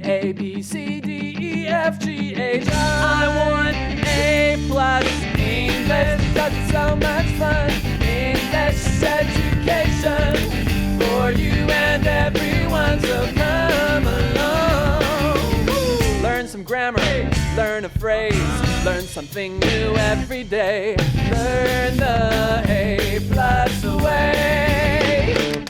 A, B, C, D, E, F, G, H, I want A+ English because it's so much fun. English education for you and everyone, so come along. Learn some grammar, learn a phrase, learn something new every day. Learn the A+ way.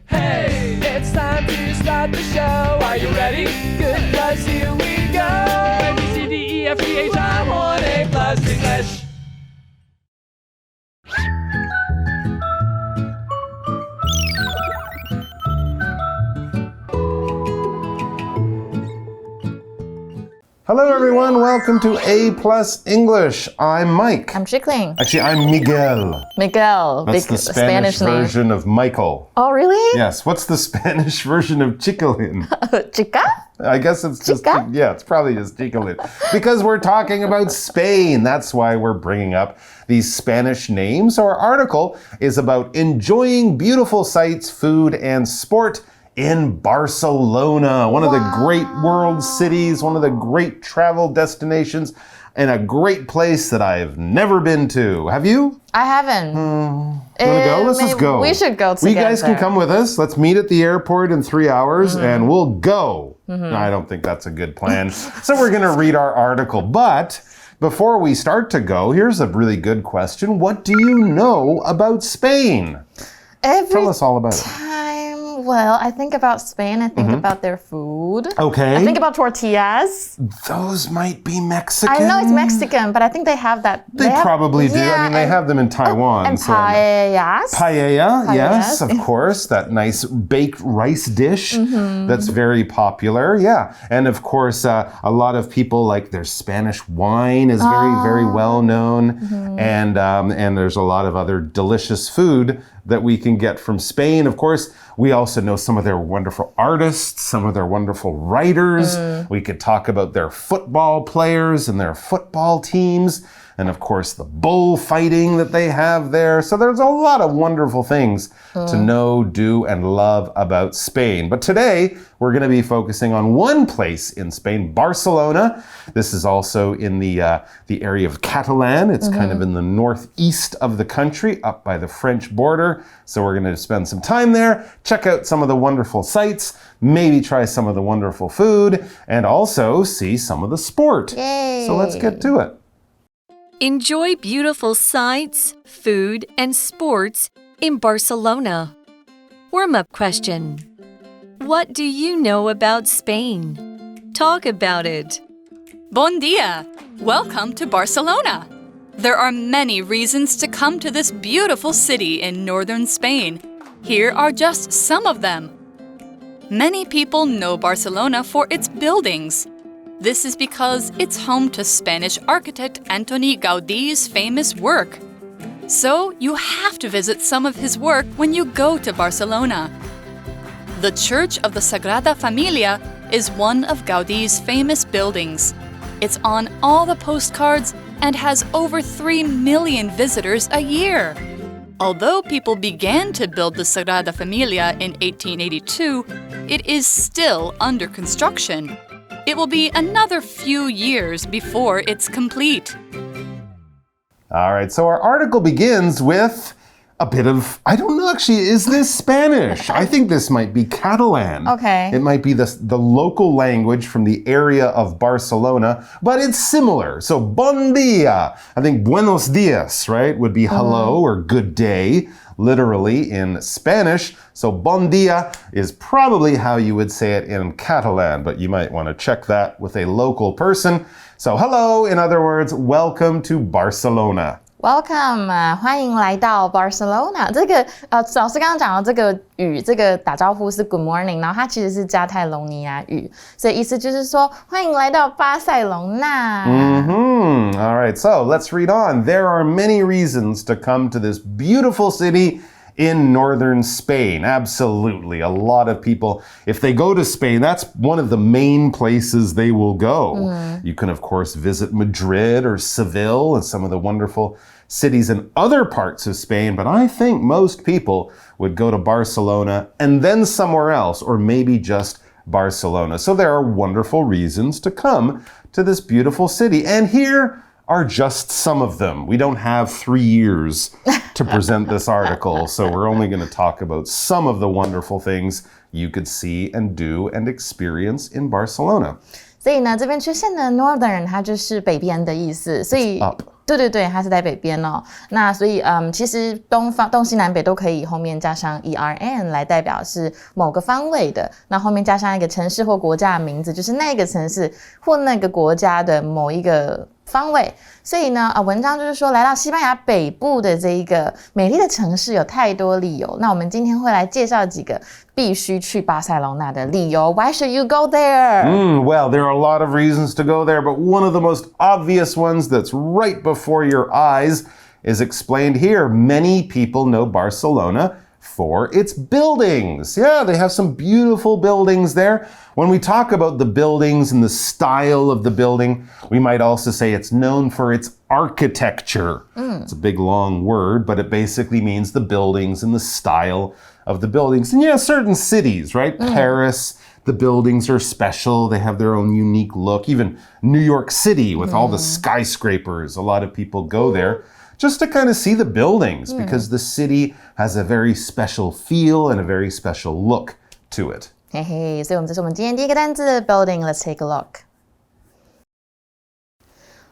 Hey, it's time to start the show. Are you ready? Good, 'cause here we go. A, B, C, D, E, F, G, H, I want A+ English. Hello everyone, welcome to A+ English. I'm Mike. I'm Chickling. Actually, I'm Miguel. Miguel. That's the Spanish version of Michael. Oh, really? Yes, what's the Spanish version of Chickling? Chica? I guess it's just, Chica? yeah, it's probably just Chickling. Because we're talking about Spain. That's why we're bringing up these Spanish names. Our article is about enjoying beautiful sights, food, and sport in Barcelona, one of the great world cities, one of the great travel destinations, and a great place that I've never been to. Have you? I haven't. You want to go? Let's just go. We should go together. You guys can come with us. Let's meet at the airport in 3 hours and we'll go. No, I don't think that's a good plan. So we're going to read our article. But before we start to go, here's a really good question. What do you know about Spain? Tell us all about it. Well, I think about Spain. I think about their food. Okay. I think about tortillas. Those might be Mexican. I know it's Mexican, but I think they have that. They probably do. Yeah, I mean, they have them in Taiwan. And so. paellas. Paella, yes, of course. That nice baked rice dish that's very popular. Yeah. And of course, a lot of people like their Spanish wine is very, very well known. And there's a lot of other delicious food that we can get from Spain. Of course, we also know some of their wonderful artists, some of their wonderful writers. We could talk about their football players and their football teams. And of course, the bullfighting that they have there. So there's a lot of wonderful things to know, do, and love about Spain. But today, we're going to be focusing on one place in Spain, Barcelona. This is also in the area of Catalan. It's kind of in the northeast of the country, up by the French border. So we're going to spend some time there, check out some of the wonderful sights, maybe try some of the wonderful food, and also see some of the sport. Yay. So let's get to it. Enjoy beautiful sights, food, and sports in Barcelona. Warm-up question. What do you know about Spain? Talk about it. Bon dia! Welcome to Barcelona. There are many reasons to come to this beautiful city in northern Spain. Here are just some of them. Many people know Barcelona for its buildings. This is because it's home to Spanish architect Antoni Gaudi's famous work. So you have to visit some of his work when you go to Barcelona. The Church of the Sagrada Familia is one of Gaudi's famous buildings. It's on all the postcards and has over 3 million visitors a year. Although people began to build the Sagrada Familia in 1882, it is still under construction. It will be another few years before it's complete. All right, so our article begins with a bit of, I don't know actually, is this Spanish? I think this might be Catalan. Okay. It might be the local language from the area of Barcelona, but it's similar. So bon dia, I think buenos dias, right, would be hello or good day, literally in Spanish. So bon dia is probably how you would say it in Catalan, but you might want to check that with a local person. So hello, in other words, welcome to Barcelona. Welcome， 欢迎来到 Barcelona。这个老师刚刚讲的这个语，这个打招呼是 Good morning， 然后它其实是加泰隆尼亚语，所以意思就是说欢迎来到巴塞隆纳。All right, so let's read on. There are many reasons to come to this beautiful city in northern Spain. Absolutely. A lot of people, if they go to Spain, that's one of the main places they will go. You can, of course, visit Madrid or Seville and some of the wonderful cities in other parts of Spain, but I think most people would go to Barcelona and then somewhere else, or maybe just Barcelona. So there are wonderful reasons to come to this beautiful city. And here are just some of them. We don't have 3 years to present this article, so we're only going to talk about some of the wonderful things you could see and do and experience in Barcelona. 所以呢，这边出现的 northern 它就是北边的意思，所以对，它是在北边哦。那所以其实东西南北都可以后面加上 ERN 来代表是某个方位的，那后面加上一个城市或国家的名字，就是那个城市或那个国家的某一个方位。所以呢，文章就是说来到西班牙北部的这一个美丽的城市有太多理由。那我们今天会来介绍几个必须去巴塞隆纳的理由。Why should you go there? Well, there are a lot of reasons to go there, but one of the most obvious ones that's right before your eyes is explained here. Many people know Barcelona for its buildings. Yeah, they have some beautiful buildings there. When we talk about the buildings and the style of the building, we might also say it's known for its architecture. It's a big long word, but it basically means the buildings and the style of the buildings. And yeah, certain cities, right? Paris, the buildings are special. They have their own unique look. Even New York City with all the skyscrapers. A lot of people go there just to kind of see the buildings because the city has a very special feel and a very special look to it. 嘿嘿，所以这是我们今天第一个单字 building. Let's take a look.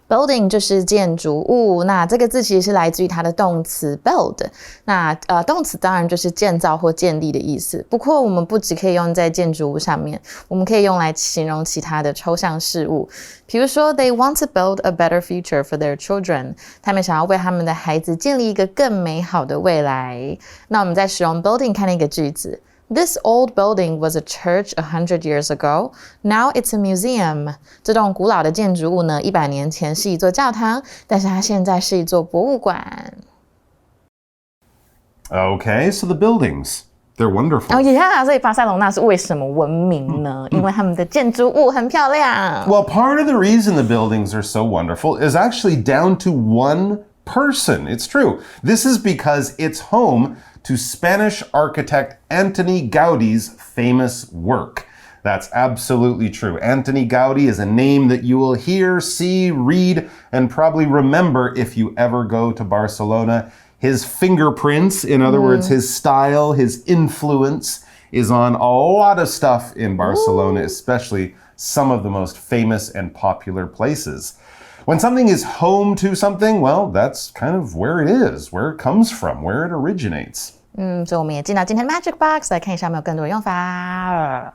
Building 就是建筑物，那这个字其实是来自于它的动词 build。那动词当然就是建造或建立的意思。不过我们不只可以用在建筑物上面，我们可以用来形容其他的抽象事物。比如说 ，They want to build a better future for their children。他们想要为他们的孩子建立一个更美好的未来。那我们在使用 building 看那个句子。This old building was a church 100 years ago. Now it's a museum. 这栋古老的建筑物呢，100年前是一座教堂，但是它现在是一座博物馆。Okay, so the buildings, they're wonderful. Yeah, 所以巴塞隆纳是为什么闻名呢？因为他们的建筑物很漂亮。Well, part of the reason the buildings are so wonderful is actually down to one person. It's true. This is because it's home to Spanish architect Antoni Gaudi's famous work. That's absolutely true. Antoni Gaudi is a name that you will hear, see, read, and probably remember if you ever go to Barcelona. His fingerprints, in other words, his style, his influence is on a lot of stuff in Barcelona, especially some of the most famous and popular places. When something is home to something, well, that's kind of where it is, where it comes from, where it originates. 所以我们也进到今天的 Magic Box 来看一下有没有更多的用法。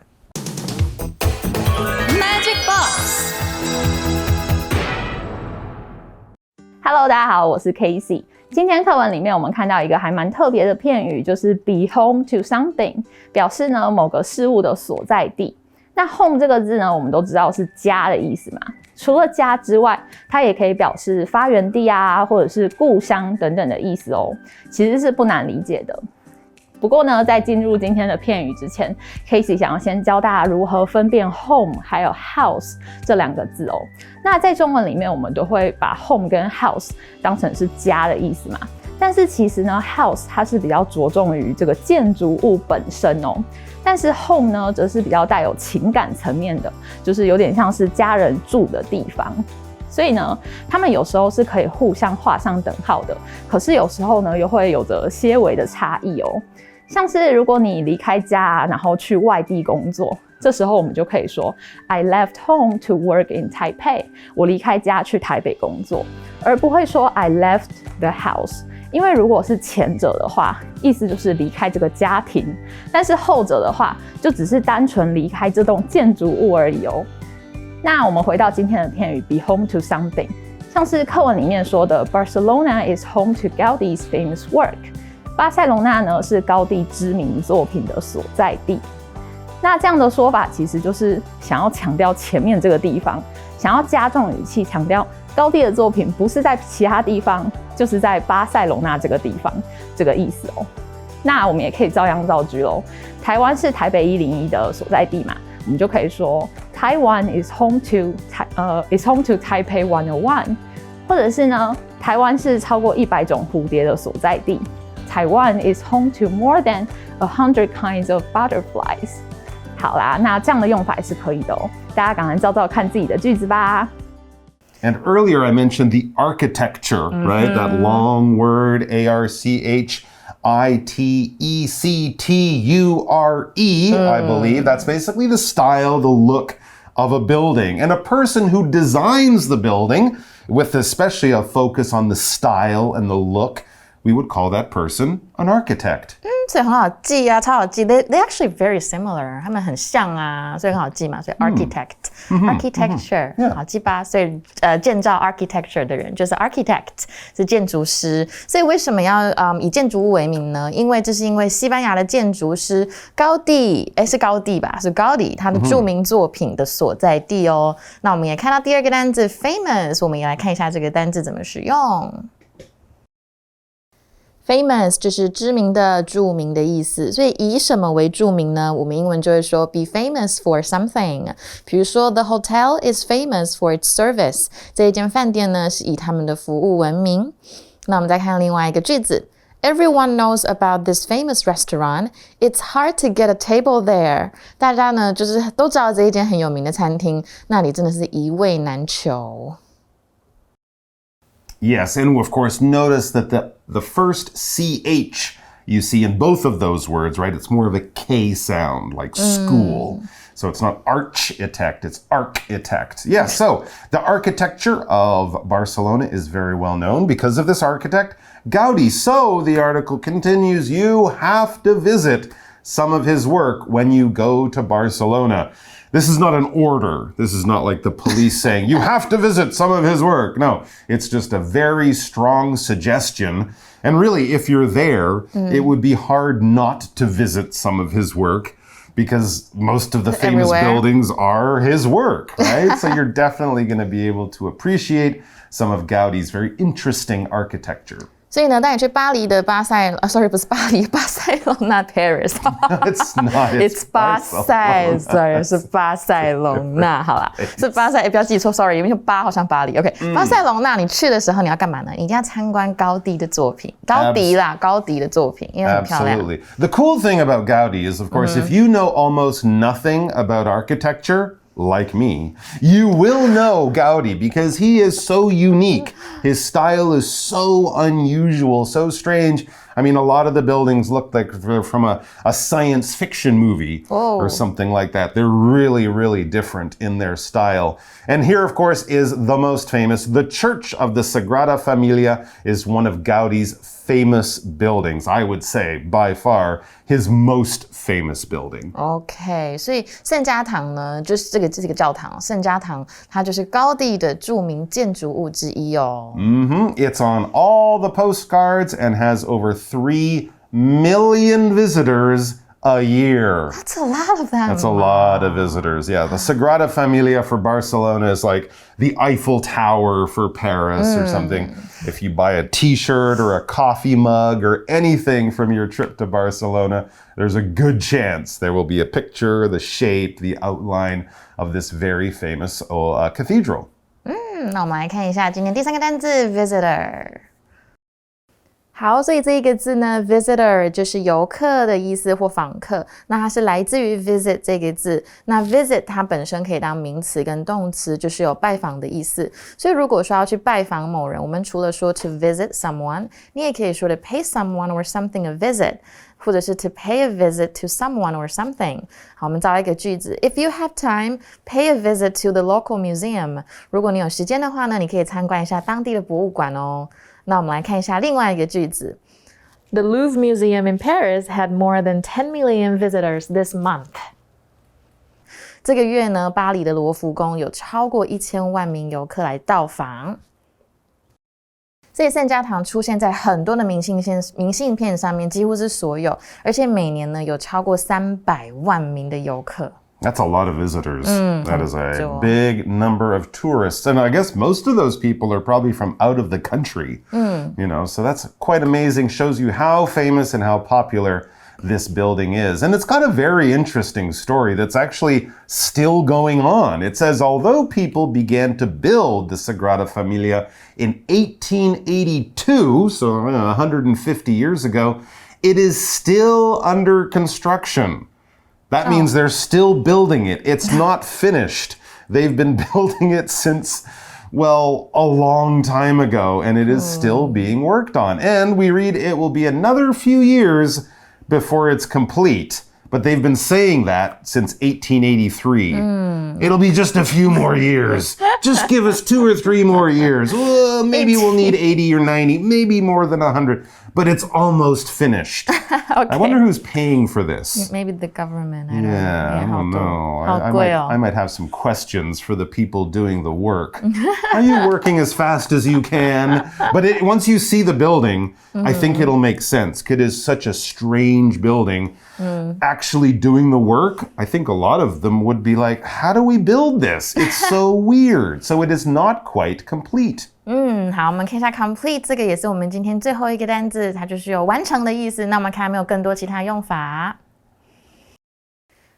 Magic Box. Hello， 大家好，我是 Casey。今天课文里面我们看到一个还蛮特别的片语，就是 be home to something， 表示呢某个事物的所在地。那 home 这个字呢，我们都知道是家的意思嘛。除了家之外，它也可以表示发源地啊，或者是故乡等等的意思哦。其实是不难理解的。不过呢，在进入今天的片语之前 ，Casey 想要先教大家如何分辨 home 还有 house 这两个字哦。那在中文里面，我们都会把 home 跟 house 当成是家的意思嘛。但是其实呢 ，house 它是比较着重于这个建筑物本身哦。但是 home 呢，则是比较带有情感层面的，就是有点像是家人住的地方。所以呢，他们有时候是可以互相画上等号的，可是有时候呢，又会有着些微的差异哦。像是如果你离开家，然后去外地工作，这时候我们就可以说 I left home to work in Taipei。我离开家去台北工作，而不会说 I left the house。因为如果是前者的话，意思就是离开这个家庭，但是后者的话，就只是单纯离开这栋建筑物而已哦。那我们回到今天的片语 be home to something， 像是课文里面说的 Barcelona is home to Gaudi's famous work。巴塞隆纳呢是高第知名作品的所在地。那这样的说法其实就是想要强调前面这个地方，想要加重语气强调高第的作品不是在其他地方，就是在巴塞隆纳这个地方，这个意思哦。那我们也可以照样造句咯。台湾是台北101的所在地嘛，我们就可以说 Taiwan is home to Taipei 101， 或者是呢，台湾是超过100种蝴蝶的所在地。Taiwan is home to more than 100 kinds of butterflies。好啦，那这样的用法也是可以的哦。大家赶快照照看自己的句子吧。And earlier I mentioned the architecture, right? That long word, ARCHITECTURE, I believe. That's basically the style, the look of a building. And a person who designs the building, with especially a focus on the style and the look, we would call that person an architect. 所以很好记啊，超好记。They actually very similar， 他们很像啊，所以很好记嘛。所以 architecture 好记吧。所以建造 architecture 的人就是 architect， 是建筑师。所以为什么要以建筑物为名呢？因为这是因为西班牙的建筑师高第，是高第吧？是高第他的著名作品的所在地哦。那我们也看到第二个单字 famous， 我们也来看一下这个单字怎么使用。Famous 就是知名的、著名的意思，所以以什么为著名呢？我们英文就会说 be famous for something。比如说 The hotel is famous for its service， 这一间饭店呢是以他们的服务闻名。那我们再看另外一个句子 Everyone knows about this famous restaurant. It's hard to get a table there. 大家呢就是都知道这一间很有名的餐厅，那里真的是一位难求。Yes, and of course, notice that the first CH you see in both of those words, right? It's more of a K sound, like school. So it's not architect, it's architect. Yeah, so the architecture of Barcelona is very well known because of this architect, Gaudi. So the article continues, you have to visit some of his work when you go to Barcelona. This is not an order. This is not like the police saying, you have to visit some of his work. No, it's just a very strong suggestion. And really, if you're there, it would be hard not to visit some of his work because most of the famous buildings are his work, right? So you're definitely going to be able to appreciate some of Gaudi's very interesting architecture. 所以呢，当你去巴黎的巴塞，sorry， 不是巴黎，巴塞隆纳 Paris。It's not. It's 巴塞 ，sorry， 是巴塞隆纳。好啦，是巴塞，不要记错 ，sorry， 因为巴好像巴黎。OK，巴塞隆纳，你去的时候你要干嘛呢？你一定要参观高第的作品，高第的作品，因为很漂亮。Absolutely. The cool thing about Gaudi is, of course, if you know almost nothing about architecture,like me, you will know Gaudi because he is so unique. His style is so unusual, so strange. I mean, a lot of the buildings look like they're from a science fiction movie or something like that. They're really, really different in their style. And here, of course, is the most famous. The Church of the Sagrada Familia is one of Gaudi's famous buildings. I would say, by far, his most famous building. OK， 所以圣家堂呢，就是这个教堂，圣家堂它就是高第的著名建筑物之一哦。It's on all the postcards and has over 3 million visitors a year. That's a lot of them. That's a lot of visitors. Yeah, the Sagrada Familia for Barcelona is like the Eiffel Tower for Paris or something. If you buy a t-shirt or a coffee mug or anything from your trip to Barcelona, there's a good chance there will be a picture, the shape, the outline of this very famous cathedral. 那我们来看一下今天第三个单字 visitor。好，所以这一个字呢 visitor 就是游客的意思或访客，那它是来自于 visit 这个字。那 visit 它本身可以当名词跟动词，就是有拜访的意思。所以如果说要去拜访某人，我们除了说 to visit someone， 你也可以说 to pay someone or something a visit， 或者是 to pay a visit to someone or something。好，我们造一个句子 If you have time, pay a visit to the local museum。 如果你有时间的话呢，你可以参观一下当地的博物馆哦。那我们来看一下另外一个句子 The Louvre Museum in Paris had more than 10 million visitors this month. 这个月呢，巴黎的罗浮宫有超过1000万名游客来到访。所以圣家堂出现在很多的明信片上面，几乎是所有，而且每年呢有超过300万名的游客。That's a lot of visitors. That is a big number of tourists. And I guess most of those people are probably from out of the country. You know, so that's quite amazing. Shows you how famous and how popular this building is. And it's got a very interesting story that's actually still going on. It says, although people began to build the Sagrada Familia in 1882, so 150 years ago, it is still under construction. That means they're still building it. It's not finished. They've been building it since, well, a long time ago, and it is still being worked on. And we read it will be another few years before it's complete. But they've been saying that since 1883. It'll be just a few more years. Just give us 2 or 3 more years. Well, maybe we'll need 80 or 90, maybe more than 100. But it's almost finished. I wonder who's paying for this. Maybe the government. I don't know. I might have some questions for the people doing the work. Are you working as fast as you can? But once you see the building, I think it'll make sense. It is such a strange building. Actually doing the work, I think a lot of them would be like, how do we build this? It's so weird. So it is not quite complete. 好，我们看一下 complete 这个也是我们今天最后一个单字，它就是有完成的意思。那我们看有没有更多其他用法。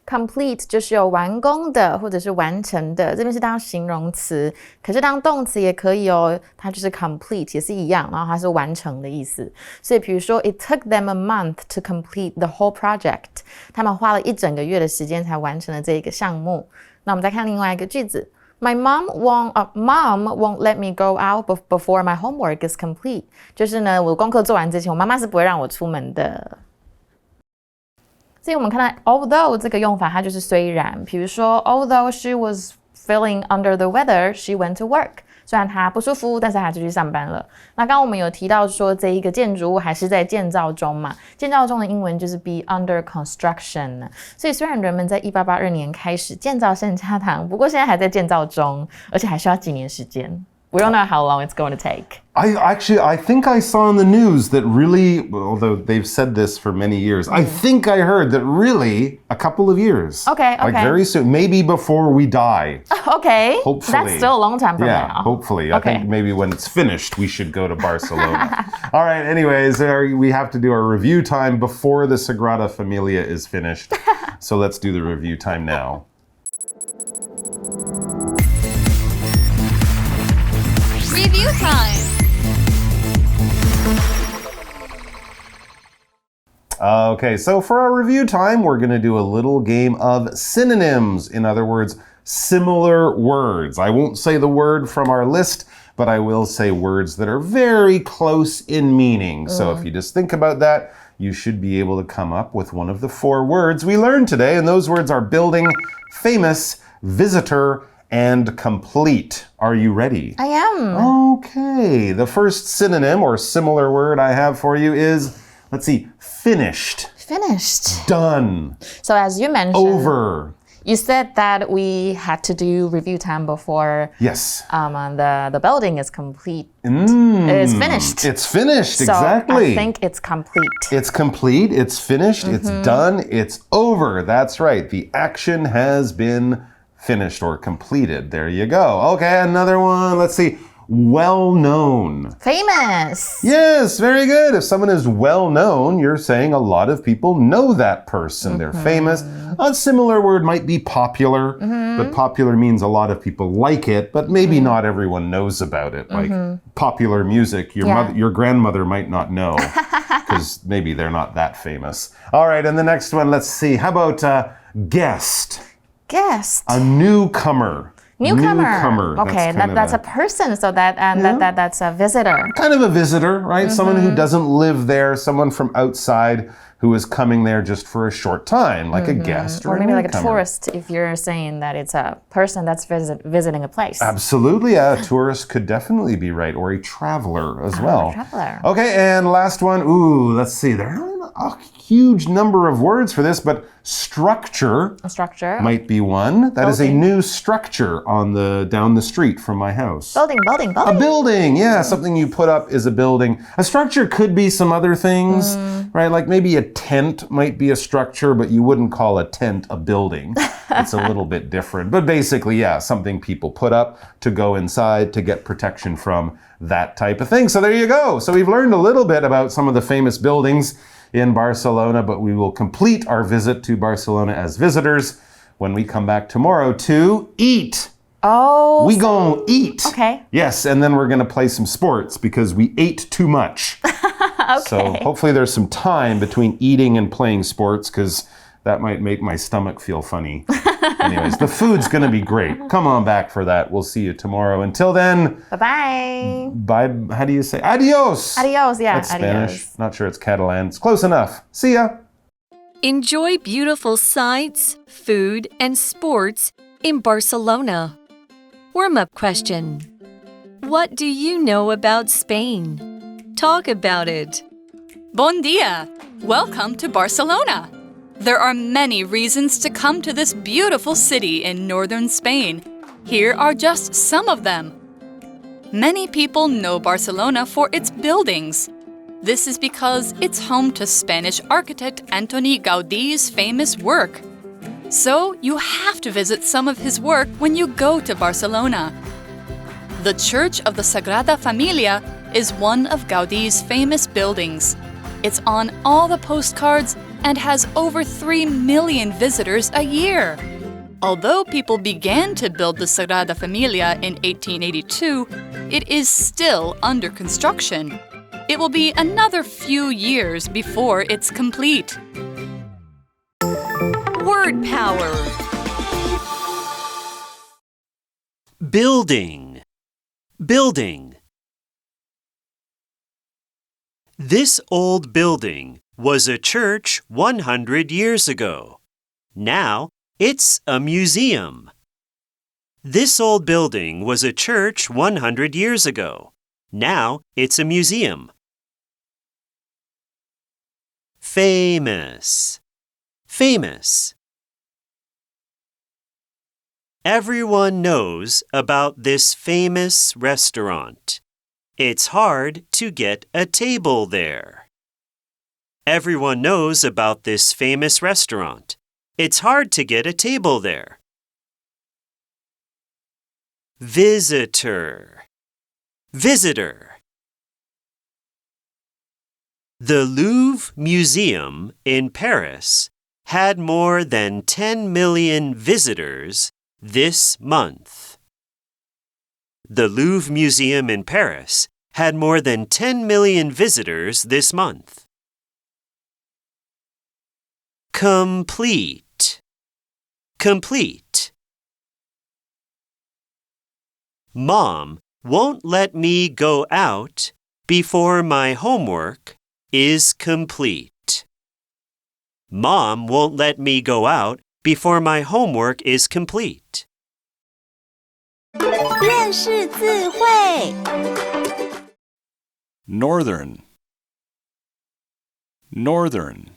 complete 就是有完工的或者是完成的，这边是当形容词，可是当动词也可以哦，它就是 complete 也是一样，然后它是完成的意思。所以比如说 It took them a month to complete the whole project， 他们花了1整个月的时间才完成了这一个项目。那我们再看另外一个句子。My mom won't let me go out before my homework is complete。就是呢，我功课做完之前，我妈妈是不会让我出门的。所以我们看到 although 这个用法，它就是虽然。比如说 although she was feeling under the weather, she went to work。虽然她不舒服，但是她就去上班了。那刚刚我们有提到说，这一个建筑物还是在建造中嘛？建造中的英文就是 be under construction。所以虽然人们在1882年开始建造圣家堂，不过现在还在建造中，而且还需要几年时间。We don't know how long it's going to take. I think I saw in the news that really, although they've said this for many years, I think I heard that really a couple of years. Okay. Like very soon, maybe before we die. Okay. Hopefully. That's still a long time from now. Hopefully. Okay. I think maybe when it's finished, we should go to Barcelona. All right, anyways, we have to do our review time before the Sagrada Familia is finished. So let's do the review time now. Review time. Okay, so for our review time, we're going to do a little game of synonyms. In other words, similar words. I won't say the word from our list, but I will say words that are very close in meaning. So if you just think about that, you should be able to come up with one of the 4 words we learned today. And those words are building, famous, visitor, and complete. Are you ready? I am. Okay. The first synonym or similar word I have for you is, let's see, finished. Finished. Done. So as you mentioned, over. You said that we had to do review time before Yes. The building is complete. It's finished. It's finished, So exactly. I think it's complete. It's complete, it's finished, it's done, it's over. That's right. The action has been finished or completed. There you go. Okay, another one. Let's see. Well-known. Famous. Yes, very good. If someone is well-known, you're saying a lot of people know that person. They're famous. A similar word might be popular, but popular means a lot of people like it, but maybe not everyone knows about it. Like popular music, your grandmother might not know because maybe they're not that famous. All right, and the next one, let's see. How about guest? Guest. A newcomer. Newcomer. Okay, that's a person, so that's a visitor. Kind of a visitor, right? Someone who doesn't live there, someone from outside who is coming there just for a short time, like a guest or maybe a like a newcomer. tourist if you're saying that it's a person that's visiting a place. Absolutely, a tourist could definitely be right, or a traveler as well. A traveler. Okay, and last one. Ooh, let's see. There are a huge number of words for this, but structure. A structure. Might be one. That is a new structure down the street from my house. Building. A building, yeah. Something you put up is a building. A structure could be some other things, right? Like maybe a tent might be a structure, but you wouldn't call a tent a building. It's a little bit different. But basically, yeah, something people put up to go inside to get protection from, that type of thing. So there you go. So we've learned a little bit about some of the famous buildings in Barcelona, but we will complete our visit to Barcelona as visitors when we come back tomorrow to eat. Oh. We gonna eat. Okay. Yes, and then we're gonna play some sports because we ate too much. Okay. So hopefully there's some time between eating and playing sports because That might make my stomach feel funny. Anyways, the food's going to be great. Come on back for that. We'll see you tomorrow. Until then, Bye-bye. bye. How do you say? Adios. Adios, yeah. That's Spanish. Not sure it's Catalan. It's close enough. See ya. Enjoy beautiful sights, food, and sports in Barcelona. Warm-up question. What do you know about Spain? Talk about it. Bon dia! Welcome to Barcelona. There are many reasons to come to this beautiful city in northern Spain. Here are just some of them. Many people know Barcelona for its buildings. This is because it's home to Spanish architect Antoni Gaudi's famous work. So you have to visit some of his work when you go to Barcelona. The Church of the Sagrada Familia is one of Gaudi's famous buildings. It's on all the postcards and has over 3 million visitors a year. Although people began to build the Sagrada Familia in 1882, it is still under construction. It will be another few years before it's complete. Word power. Building. Building. This old building was a church 100 years ago. Now it's a museum. This old building was a church 100 years ago. Now it's a museum. Famous. Famous. Everyone knows about this famous restaurant. It's hard to get a table there. Everyone knows about this famous restaurant. It's hard to get a table there. Visitor. Visitor. The Louvre Museum in Paris had more than 10 million visitors this month. The Louvre Museum in Paris had more than 10 million visitors this month. Complete. Complete. Mom won't let me go out before my homework is complete. Mom won't let me go out before my homework is complete. 认识字汇 Northern. Northern.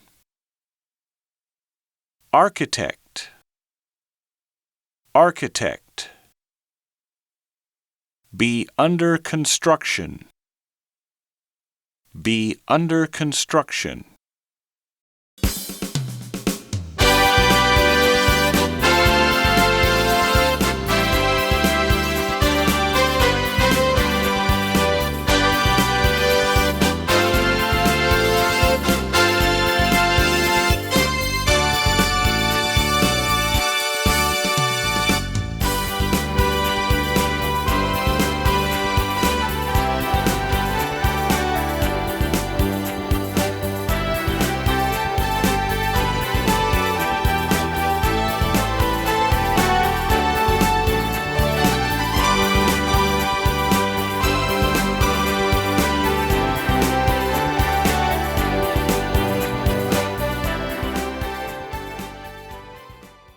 Architect. Architect. Be under construction. Be under construction.